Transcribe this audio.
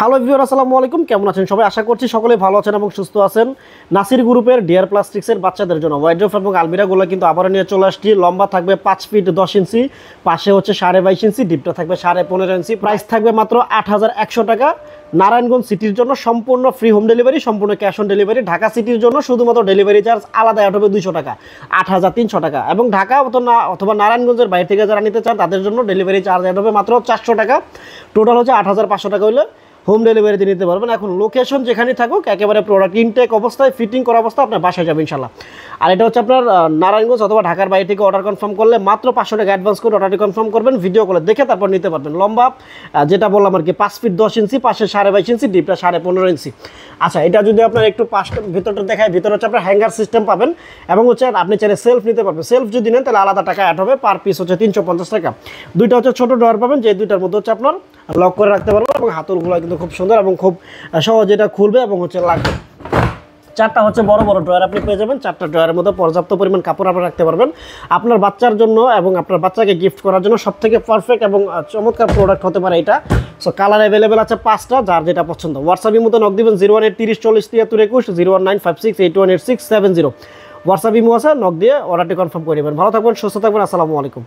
Hello everyone, আসসালামু আলাইকুম। কেমন আছেন সবাই? আশা করছি সকলে ভালো আছেন এবং সুস্থ আছেন। নাসির গ্রুপের ডিয়ার প্লাস্টিক্সের বাচ্চাদের জন্য ওয়াইড্রোপ এবং আলমিরাগুলো কিন্তু আবারও নিয়ে চলে আসছি। লম্বা থাকবে 5 ফিট 10 ইঞ্চি, পাশে হচ্ছে 22.5 ইঞ্চি, ডিপটা থাকবে 15.5 ইঞ্চি। প্রাইস থাকবে মাত্র 8100 টাকা। নারায়ণগঞ্জ সিটির জন্য সম্পূর্ণ ফ্রি হোম ডেলিভারি, সম্পূর্ণ ক্যাশ অন ডেলিভারি। ঢাকা সিটির জন্য শুধুমাত্র ডেলিভারি চার্জ আলাদা অ্যাড হবে 200 টাকা, 8300 টাকা। এবং ঢাকা অথবা নারায়ণগঞ্জের বাইরে থেকে যারা নিতে চান তাদের জন্য ডেলিভারি চার্জ অ্যাড হবে মাত্র 400 টাকা। টোটাল হচ্ছে 8500 টাকা হলে হোম ডেলিভারিতে নিতে পারবেন। এখন লোকেশন যেখানেই থাকুক, একেবারে প্রোডাক্ট ইনটেক অবস্থায়, ফিটিং করা অবস্থা আপনার বাসায় যাবে ইনশাল্লাহ। আর এটা হচ্ছে আপনার নারায়ণগঞ্জ অথবা ঢাকার বাইরে থেকে অর্ডার কনফার্ম করলে মাত্র 500 টাকা অ্যাডভান্স করে অর্ডারটি কনফার্ম করবেন। ভিডিও কলে দেখে তারপর নিতে পারবেন। লম্বা যেটা বললাম আর কি 5 ফিট 10 ইঞ্চি, পাশে 22.5 ইঞ্চি, ডিপটা 15.5 ইঞ্চি। আচ্ছা, এটা যদি আপনার একটু পাশটা ভিতরটা দেখায়, ভিতরে হচ্ছে আপনার হ্যাঙ্গার সিস্টেম পাবেন এবং হচ্ছে আপনি চাইলে সেলফ নিতে পারবেন। সেলফ যদি নেন তাহলে আলাদা টাকা অ্যাড হবে, পার পিস হচ্ছে 350 টাকা। দুইটা হচ্ছে ছোটো ড্রয়ার পাবেন, যে দুইটার মধ্যে হচ্ছে আপনার লক করে রাখতে পারবেন এবং হাতলগুলো কিন্তু খুব সুন্দর এবং খুব সহজে এটা খুলবে এবং হচ্ছে লাগবে। চারটা হচ্ছে বড় বড় ড্রয়ার আপনি পেয়ে যাবেন। চারটা ড্রয়ারের মধ্যে পর্যাপ্ত পরিমাণ কাপড় আপনি রাখতে পারবেন। আপনার বাচ্চার জন্য এবং আপনার বাচ্চাকে গিফট করার জন্য সবথেকে পারফেক্ট এবং চমৎকার প্রোডাক্ট হতে পারে এটা। সো কালার অ্যাভেলেবেল আছে 5টা, যার যেটা পছন্দ। হোয়াটসঅ্যাপের মধ্যে নক দিবেন 01 30 40 73 21, 01956818670। হোয়াটসঅ্যাপ ইমো আছে, নক দিয়ে অর্ডারটি কনফার্ম করে নেবেন। ভালো থাকবেন, সুস্থ থাকবেন। আসসালামু আলাইকুম।